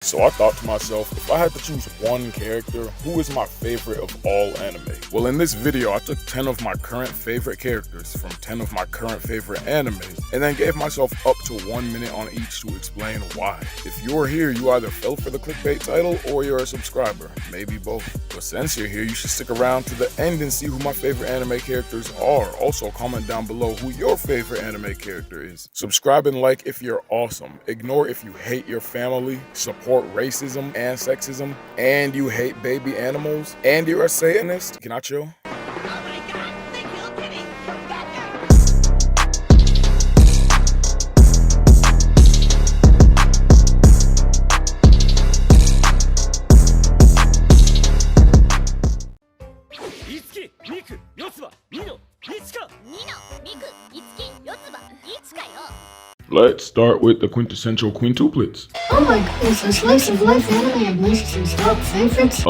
So I thought to myself, if I had to choose one character, who is my favorite of all anime? Well, in this video, I took 10 of my current favorite characters from 10 of my current favorite animes, and then gave myself up to 1 minute on each to explain why. If you're here, you either fell for the clickbait title or you're a subscriber, maybe both. But since you're here, you should stick around to the end and see who my favorite anime characters are. Also, comment down below who your favorite anime character is. Subscribe and like if you're awesome. Ignore if you hate your family, support racism and sexism, and you hate baby animals, and you're a Satanist. Can I chill? Itsuki, miku, yotsuba, nino, ichika. Let's start with the Quintessential Quintuplets. Oh my goodness, a slice of life anime and Mason's top favorites?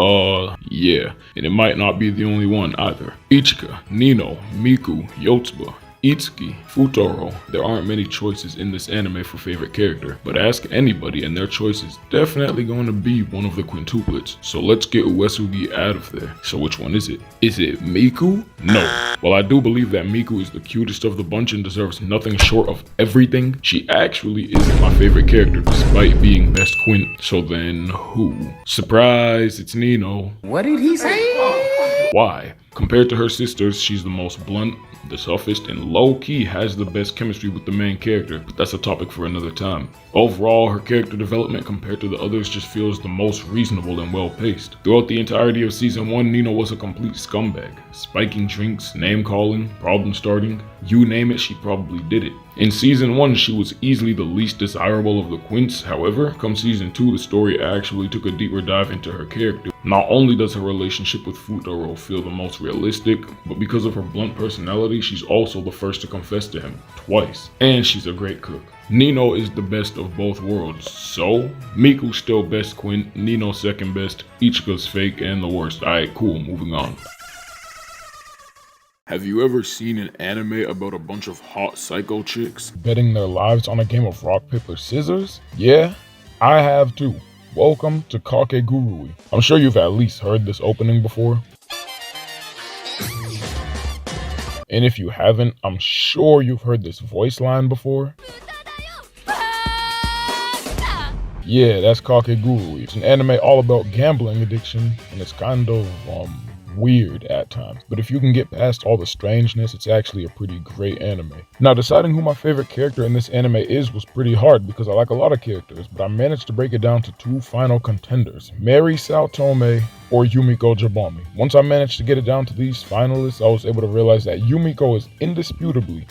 Yeah, and it might not be the only one either. Ichika, Nino, Miku, Yotsuba, Itsuki, Futaro. There aren't many choices in this anime for favorite character, but ask anybody and their choice is definitely going to be one of the quintuplets. So let's get Uesugi out of there. So which one is it? Is it Miku? No. While I do believe that Miku is the cutest of the bunch and deserves nothing short of everything, she actually isn't my favorite character despite being best quint. So then who? Surprise, it's Nino. What did he say? Why? Compared to her sisters, she's the most blunt, the toughest, and low-key has the best chemistry with the main character, but that's a topic for another time. Overall, her character development compared to the others just feels the most reasonable and well-paced. Throughout the entirety of season 1, Nino was a complete scumbag. Spiking drinks, name-calling, problem-starting, you name it, she probably did it. In season 1, she was easily the least desirable of the quints. However, come season 2, the story actually took a deeper dive into her character. Not only does her relationship with Futaro feel the most realistic, but because of her blunt personality, she's also the first to confess to him, twice. And she's a great cook. Nino is the best of both worlds, so Miku's still best quint, Nino second best, Ichika's fake and the worst. Alright, cool, moving on. Have you ever seen an anime about a bunch of hot psycho chicks betting their lives on a game of rock, paper, scissors? Yeah, I have too. Welcome to Kakegurui. I'm sure you've at least heard this opening before. And if you haven't, I'm sure you've heard this voice line before. Yeah, that's Kakegurui. It's an anime all about gambling addiction, and it's kind of, weird at times. But if you can get past all the strangeness, it's actually a pretty great anime. Now, deciding who my favorite character in this anime is was pretty hard because I like a lot of characters, but I managed to break it down to 2 final contenders, Mary Saotome or Yumiko Jabami. Once I managed to get it down to these finalists, I was able to realize that Yumiko is indubitably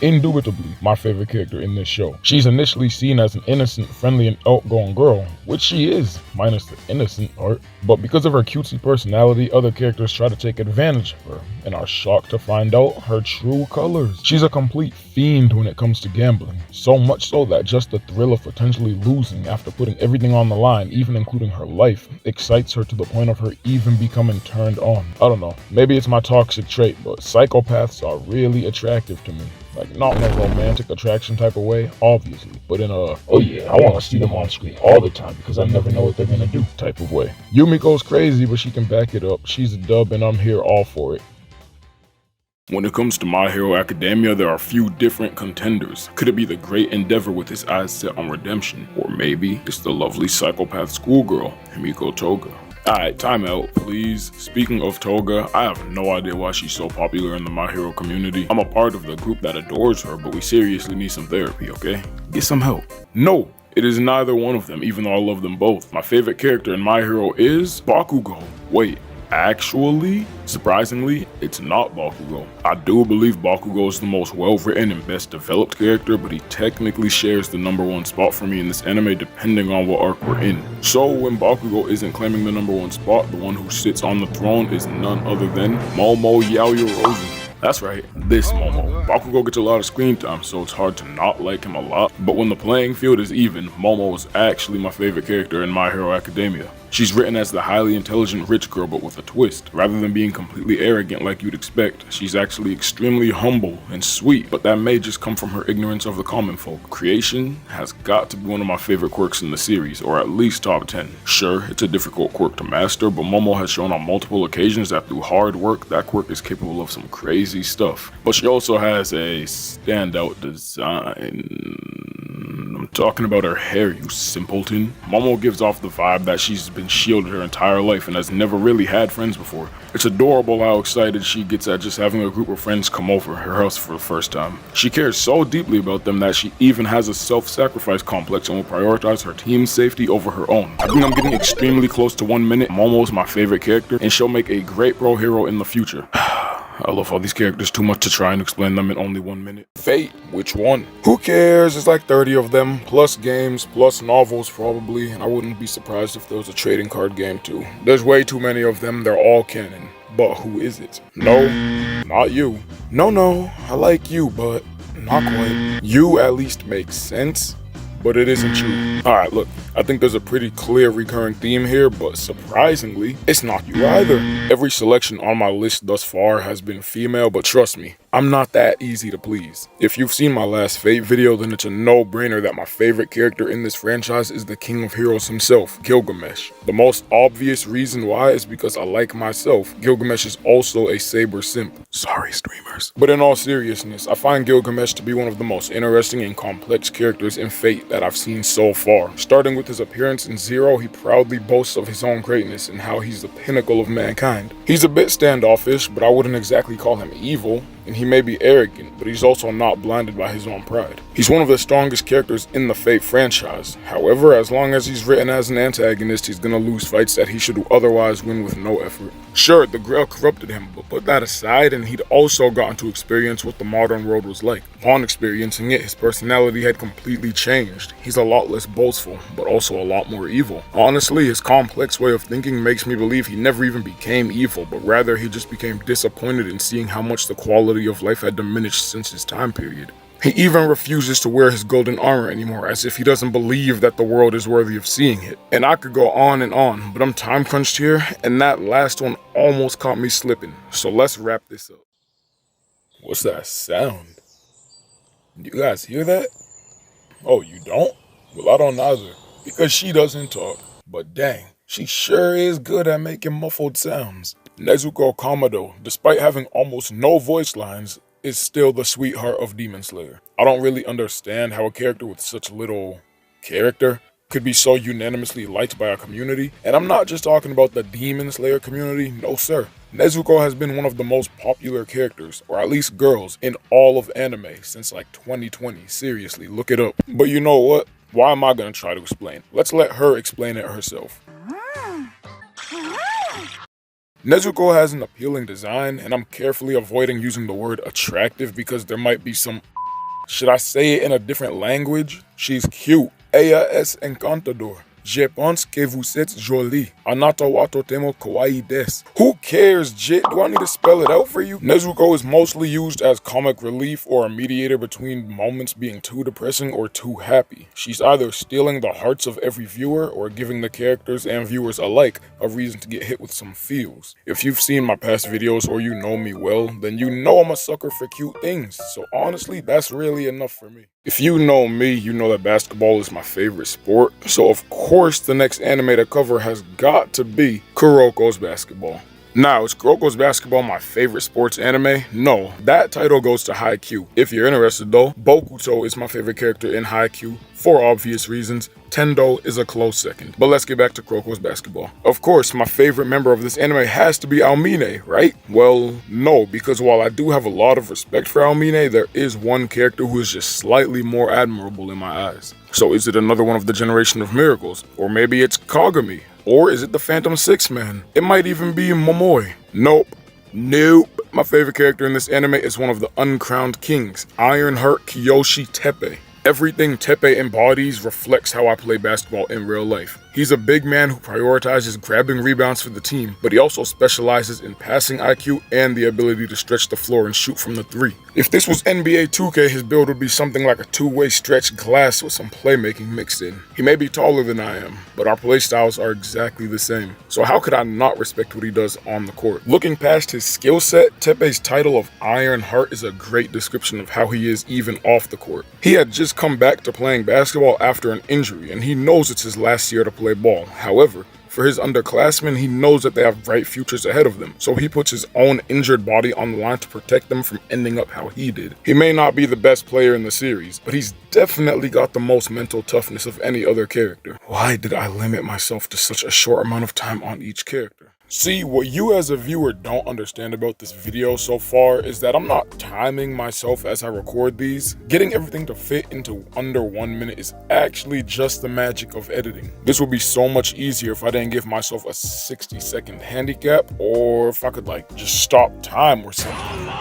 my favorite character in this show. She's initially seen as an innocent, friendly, and outgoing girl, which she is, minus the innocent part. But because of her cutesy personality, other characters try to take advantage of her, and are shocked to find out her true colors. She's a complete fiend when it comes to gambling, so much so that just the thrill of potentially losing after putting everything on the line, even including her life, excites her to the point of her even becoming turned on. I don't know, maybe it's my toxic trait, but psychopaths are really attractive to me. Like, not in a romantic attraction type of way, obviously, but in a, oh yeah, I want to see them on screen all the time because I never know what they're gonna do type of way. Yumiko's crazy, but she can back it up. She's a dub and I'm here all for it. When it comes to My Hero Academia, there are a few different contenders. Could it be the great Endeavor with his eyes set on redemption? Or maybe it's the lovely psychopath schoolgirl, Himiko Toga. Alright, time out, please. Speaking of Toga, I have no idea why she's so popular in the My Hero community. I'm a part of the group that adores her, but we seriously need some therapy, okay? Get some help. No, it is neither one of them, even though I love them both. My favorite character in My Hero is Bakugo. Wait. Actually, surprisingly, it's not Bakugo. I do believe Bakugo is the most well-written and best developed character, but he technically shares the #1 spot for me in this anime depending on what arc we're in. So when Bakugo isn't claiming the #1 spot, the one who sits on the throne is none other than Momo Yaoyorozu. That's right, this Momo. Bakugo gets a lot of screen time, so it's hard to not like him a lot, but when the playing field is even, Momo is actually my favorite character in My Hero Academia. She's written as the highly intelligent rich girl but with a twist. Rather than being completely arrogant like you'd expect, she's actually extremely humble and sweet, but that may just come from her ignorance of the common folk. Creation has got to be one of my favorite quirks in the series, or at least top 10. Sure, it's a difficult quirk to master, but Momo has shown on multiple occasions that through hard work, that quirk is capable of some crazy stuff. But she also has a standout design. I'm talking about her hair, you simpleton. Momo gives off the vibe that she's been shielded her entire life and has never really had friends before. It's adorable how excited she gets at just having a group of friends come over her house for the first time. She cares so deeply about them that she even has a self-sacrifice complex and will prioritize her team's safety over her own. I think I'm getting extremely close to 1 minute. Momo's my favorite character, and she'll make a great pro hero in the future. I love all these characters too much to try and explain them in only 1 minute. Fate, which one? Who cares? There's like 30 of them, plus games, plus novels probably, and I wouldn't be surprised if there was a trading card game too. There's way too many of them, they're all canon. But who is it? No, not you. No, I like you, but not quite. You at least makes sense, but it isn't you. Alright, look, I think there's a pretty clear recurring theme here, but surprisingly, it's not you either. Every selection on my list thus far has been female, but trust me, I'm not that easy to please. If you've seen my last Fate video, then it's a no-brainer that my favorite character in this franchise is the king of heroes himself, Gilgamesh. The most obvious reason why is because I like myself. Gilgamesh is also a saber simp. Sorry, streamers. But in all seriousness, I find Gilgamesh to be one of the most interesting and complex characters in Fate that I've seen so far. Starting with his appearance in Zero, he proudly boasts of his own greatness and how he's the pinnacle of mankind. He's a bit standoffish, but I wouldn't exactly call him evil. And he may be arrogant, but he's also not blinded by his own pride. He's one of the strongest characters in the Fate franchise. However, as long as he's written as an antagonist, he's gonna lose fights that he should otherwise win with no effort. Sure, the Grail corrupted him, but put that aside and he'd also gotten to experience what the modern world was like. Upon experiencing it, his personality had completely changed. He's a lot less boastful, but also a lot more evil. Honestly, his complex way of thinking makes me believe he never even became evil, but rather he just became disappointed in seeing how much the quality of life had diminished since his time period. He even refuses to wear his golden armor anymore, as if he doesn't believe that the world is worthy of seeing it. And I could go on and on, but I'm time crunched here, and that last one almost caught me slipping. So let's wrap this up. What's that sound? Do you guys hear that? Oh, you don't? Well, I don't either, because she doesn't talk. But dang, she sure is good at making muffled sounds. Nezuko Kamado, despite having almost no voice lines, is still the sweetheart of Demon Slayer. I don't really understand how a character with such little character could be so unanimously liked by a community. And I'm not just talking about the Demon Slayer community, no sir. Nezuko has been one of the most popular characters, or at least girls, in all of anime since like 2020. Seriously, look it up. But you know what? Why am I gonna try to explain? Let's let her explain it herself. Nezuko has an appealing design, and I'm carefully avoiding using the word attractive because there might be some... Should I say it in a different language? She's cute. Ella es encantador. Je pense que vous êtes jolie. Anata wa totemo kawaii desu. Who cares, Jit? Do I need to spell it out for you? Nezuko is mostly used as comic relief or a mediator between moments being too depressing or too happy. She's either stealing the hearts of every viewer or giving the characters and viewers alike a reason to get hit with some feels. If you've seen my past videos or you know me well, then you know I'm a sucker for cute things. So honestly, that's really enough for me. If you know me, you know that basketball is my favorite sport. So of course, the next anime to cover has got to be Kuroko's basketball. Now, is Kuroko's basketball my favorite sports anime? No, that title goes to Haikyuu. If you're interested though, Boku is my favorite character in Haikyuu, for obvious reasons. Tendo is a close second. But let's get back to Kuroko's basketball. Of course, my favorite member of this anime has to be Almine, right? Well, no, because while I do have a lot of respect for Almine, there is one character who is just slightly more admirable in my eyes. So is it another one of the Generation of Miracles? Or maybe it's Kagami? Or is it the Phantom Six Man? It might even be Momoi. Nope. My favorite character in this anime is one of the uncrowned kings, Ironheart Kiyoshi Teppei. Everything Teppei embodies reflects how I play basketball in real life. He's a big man who prioritizes grabbing rebounds for the team, but he also specializes in passing IQ and the ability to stretch the floor and shoot from the three. If this was NBA 2K, his build would be something like a two-way stretch glass with some playmaking mixed in. He may be taller than I am, but our playstyles are exactly the same. So how could I not respect what he does on the court? Looking past his skill set, Teppei's title of Iron Heart is a great description of how he is even off the court. He had just come back to playing basketball after an injury, and he knows it's his last year to play ball. However, for his underclassmen, he knows that they have bright futures ahead of them, so he puts his own injured body on the line to protect them from ending up how he did. He may not be the best player in the series, but he's definitely got the most mental toughness of any other character. Why did I limit myself to such a short amount of time on each character? See, what you as a viewer don't understand about this video so far is that I'm not timing myself as I record these. Getting everything to fit into under 1 minute is actually just the magic of editing. This would be so much easier if I didn't give myself a 60-second handicap, or if I could just stop time or something.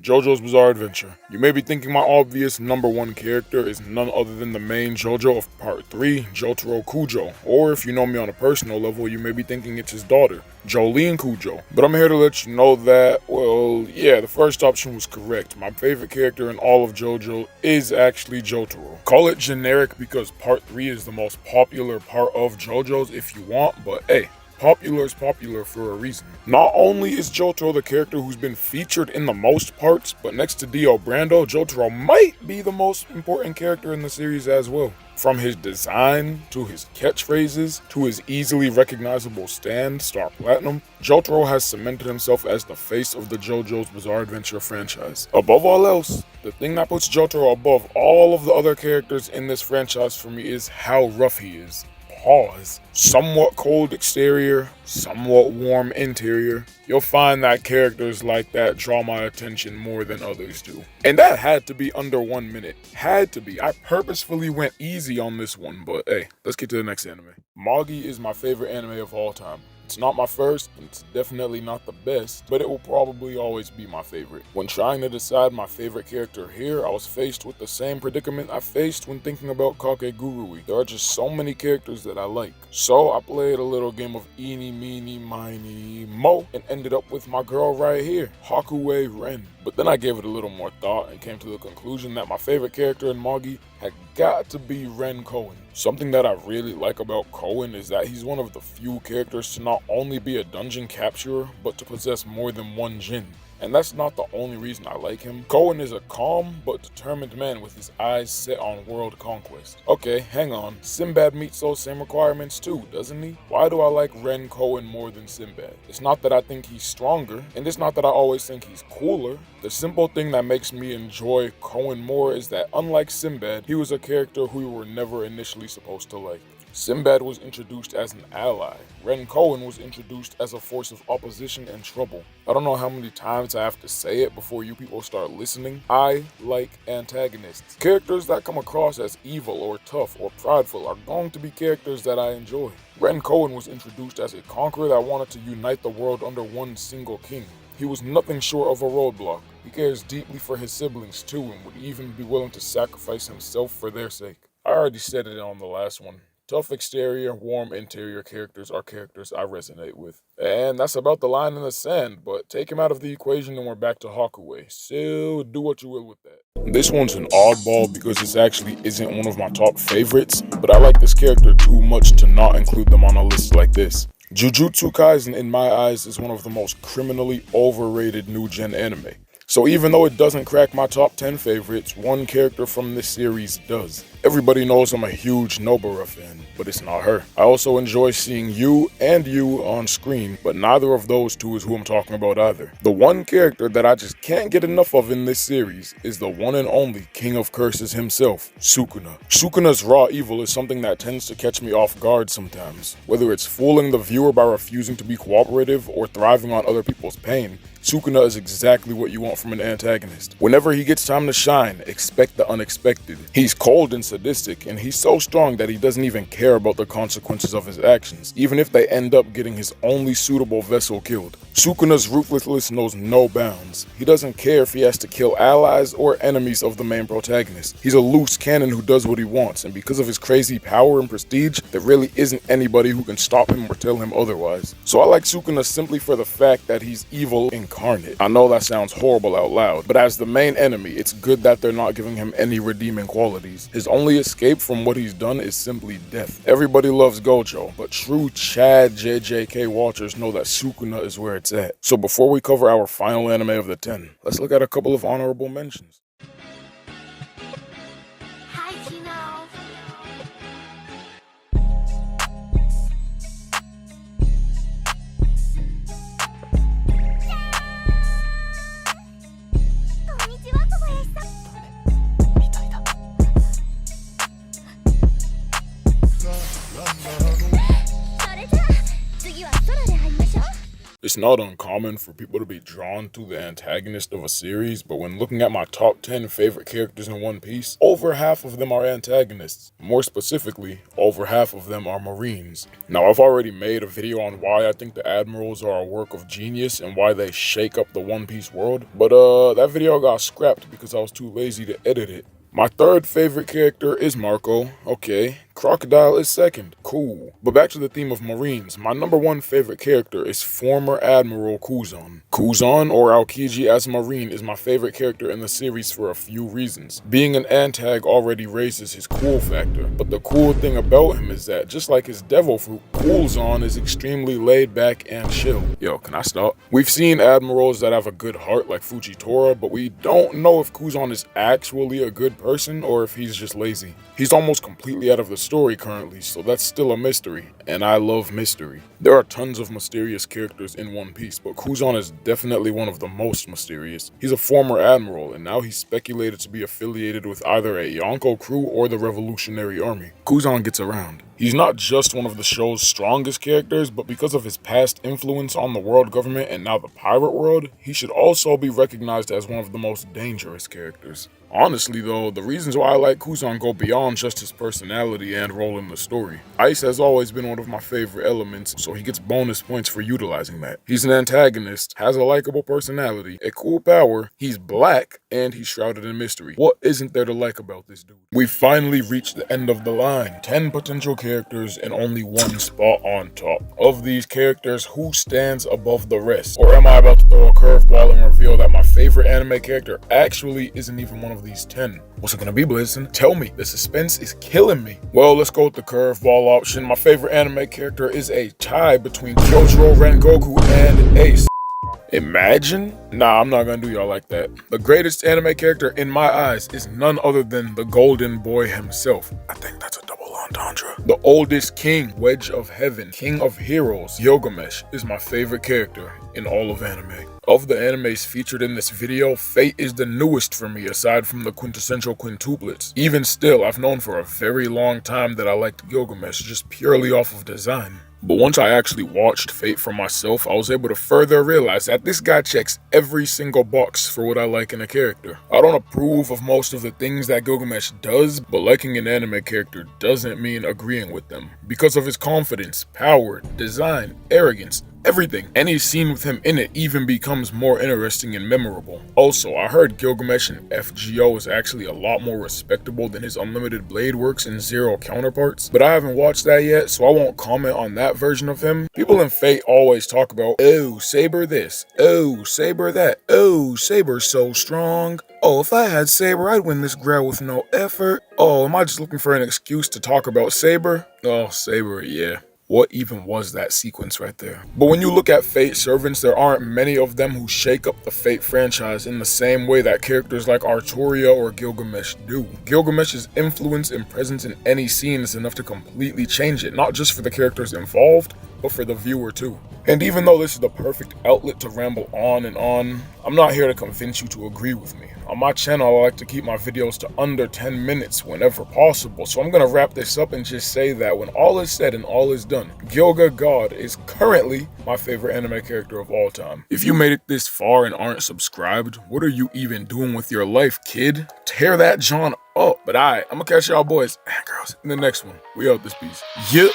JoJo's Bizarre Adventure. You may be thinking my obvious number one character is none other than the main JoJo of Part 3, Jotaro Kujo. Or if you know me on a personal level, you may be thinking it's his daughter, Jolene Kujo. But I'm here to let you know that, well, yeah, the first option was correct. My favorite character in all of JoJo is actually Jotaro. Call it generic because Part 3 is the most popular part of JoJo's if you want, but hey, popular is popular for a reason. Not only is Jotaro the character who's been featured in the most parts, but next to Dio Brando, Jotaro might be the most important character in the series as well. From his design, to his catchphrases, to his easily recognizable stand, Star Platinum, Jotaro has cemented himself as the face of the JoJo's Bizarre Adventure franchise. Above all else, the thing that puts Jotaro above all of the other characters in this franchise for me is how rough he is. Pause. Somewhat cold exterior, somewhat warm interior. You'll find that characters like that draw my attention more than others do. And that had to be under 1 minute. Had to be. I purposefully went easy on this one, but hey, let's get to the next anime. Magi is my favorite anime of all time. It's not my first, and it's definitely not the best, but it will probably always be my favorite. When trying to decide my favorite character here, I was faced with the same predicament I faced when thinking about Kakegurui. There are just so many characters that I like. So I played a little game of eeny, meeny, miny, mo, and ended up with my girl right here, Hakuei Ren. But then I gave it a little more thought and came to the conclusion that my favorite character in Magi had got to be Ren Cohen. Something that I really like about Cohen is that he's one of the few characters to not only be a dungeon capturer, but to possess more than one Jin. And that's not the only reason I like him. Cohen is a calm but determined man with his eyes set on world conquest. Okay, hang on. Sinbad meets those same requirements too, doesn't he? Why do I like Ren Cohen more than Sinbad? It's not that I think he's stronger, and it's not that I always think he's cooler. The simple thing that makes me enjoy Cohen more is that unlike Sinbad, he was a character who we were never initially supposed to like. Sinbad was introduced as an ally. Ren Cohen was introduced as a force of opposition and trouble. I don't know how many times I have to say it before you people start listening. I like antagonists. Characters that come across as evil or tough or prideful are going to be characters that I enjoy. Ren Cohen was introduced as a conqueror that wanted to unite the world under one single king. He was nothing short of a roadblock. He cares deeply for his siblings too and would even be willing to sacrifice himself for their sake. I already said it on the last one. Tough exterior, warm interior characters are characters I resonate with. And that's about the line in the sand, but take him out of the equation and we're back to Hakuei. So do what you will with that. This one's an oddball because this actually isn't one of my top favorites, but I like this character too much to not include them on a list like this. Jujutsu Kaisen, in my eyes, is one of the most criminally overrated new-gen anime. So even though it doesn't crack my top 10 favorites, one character from this series does. Everybody knows I'm a huge Nobara fan, but it's not her. I also enjoy seeing you and you on screen, but neither of those two is who I'm talking about either. The one character that I just can't get enough of in this series is the one and only King of Curses himself, Sukuna. Sukuna's raw evil is something that tends to catch me off guard sometimes. Whether it's fooling the viewer by refusing to be cooperative or thriving on other people's pain, Sukuna is exactly what you want from an antagonist. Whenever he gets time to shine, expect the unexpected. He's cold and sadistic, and he's so strong that he doesn't even care about the consequences of his actions, even if they end up getting his only suitable vessel killed. Sukuna's ruthlessness knows no bounds. He doesn't care if he has to kill allies or enemies of the main protagonist. He's a loose cannon who does what he wants, and because of his crazy power and prestige, there really isn't anybody who can stop him or tell him otherwise. So I like Sukuna simply for the fact that he's evil incarnate. I know that sounds horrible out loud, but as the main enemy, it's good that they're not giving him any redeeming qualities. His only escape from what he's done is simply death. Everybody loves Gojo, but true Chad JJK watchers know that Sukuna is where it's at. So before we cover our final anime of the 10, let's look at a couple of honorable mentions. It's not uncommon for people to be drawn to the antagonist of a series, but when looking at my top 10 favorite characters in One Piece, over half of them are antagonists. More specifically, over half of them are Marines. Now, I've already made a video on why I think the Admirals are a work of genius and why they shake up the One Piece world, but that video got scrapped because I was too lazy to edit it. My third favorite character is Marco. Okay. Crocodile is second. Cool. But back to the theme of Marines, my number one favorite character is former Admiral Kuzan. Kuzan, or Aokiji as a Marine, is my favorite character in the series for a few reasons. Being an antag already raises his cool factor, but the cool thing about him is that, just like his devil fruit, Kuzan is extremely laid back and chill. Yo, can I stop? We've seen admirals that have a good heart like Fujitora, but we don't know if Kuzan is actually a good person or if he's just lazy. He's almost completely out of the story currently, so that's still a mystery, and I love mystery. There are tons of mysterious characters in One Piece, but Kuzan is definitely one of the most mysterious. He's a former admiral, and now he's speculated to be affiliated with either a Yonko crew or the Revolutionary Army. Kuzan gets around. He's not just one of the show's strongest characters, but because of his past influence on the world government and now the pirate world, he should also be recognized as one of the most dangerous characters. Honestly though, the reasons why I like Kuzan go beyond just his personality and role in the story. Ice has always been one of my favorite elements, so he gets bonus points for utilizing that. He's an antagonist, has a likable personality, a cool power, he's black, and he's shrouded in mystery. What isn't there to like about this dude? We finally reached the end of the line. 10 potential characters and only one spot on top. Of these characters, who stands above the rest? Or am I about to throw a curveball and reveal that my favorite anime character actually isn't even one of these 10? What's it gonna be, Blitzen? Tell me, the suspense is killing me. Well, let's go with the curveball option. My favorite anime character is a tie between Kyojuro Rengoku and Ace. Imagine? Nah, I'm not gonna do y'all like that. The greatest anime character in my eyes is none other than the Golden Boy himself. I think that's a double entendre. The oldest king, Wedge of Heaven, King of Heroes, Gilgamesh, is my favorite character in all of anime. Of the animes featured in this video, Fate is the newest for me aside from the Quintessential Quintuplets. Even still, I've known for a very long time that I liked Gilgamesh just purely off of design. But once I actually watched Fate for myself, I was able to further realize that this guy checks every single box for what I like in a character. I don't approve of most of the things that Gilgamesh does, but liking an anime character doesn't mean agreeing with them. Because of his confidence, power, design, arrogance, everything. Any scene with him in it even becomes more interesting and memorable. Also, I heard Gilgamesh in FGO is actually a lot more respectable than his Unlimited Blade Works and Zero counterparts, but I haven't watched that yet, so I won't comment on that version of him. People in Fate always talk about, oh, Saber this, oh, Saber that, oh, Saber's so strong. Oh, if I had Saber, I'd win this growl with no effort. Oh, am I just looking for an excuse to talk about Saber? Oh, Saber, yeah. What even was that sequence right there? But when you look at Fate servants, there aren't many of them who shake up the Fate franchise in the same way that characters like Arturia or Gilgamesh do. Gilgamesh's influence and presence in any scene is enough to completely change it, not just for the characters involved, but for the viewer too. And even though this is the perfect outlet to ramble on and on, I'm not here to convince you to agree with me. On my channel, I like to keep my videos to under 10 minutes whenever possible, so I'm gonna wrap this up and just say that when all is said and all is done, Gyoga God is currently my favorite anime character of all time. If you made it this far and aren't subscribed, what are you even doing with your life, kid? Tear that John up. But I'm gonna catch y'all boys and girls in the next one. We out this piece. Yeah.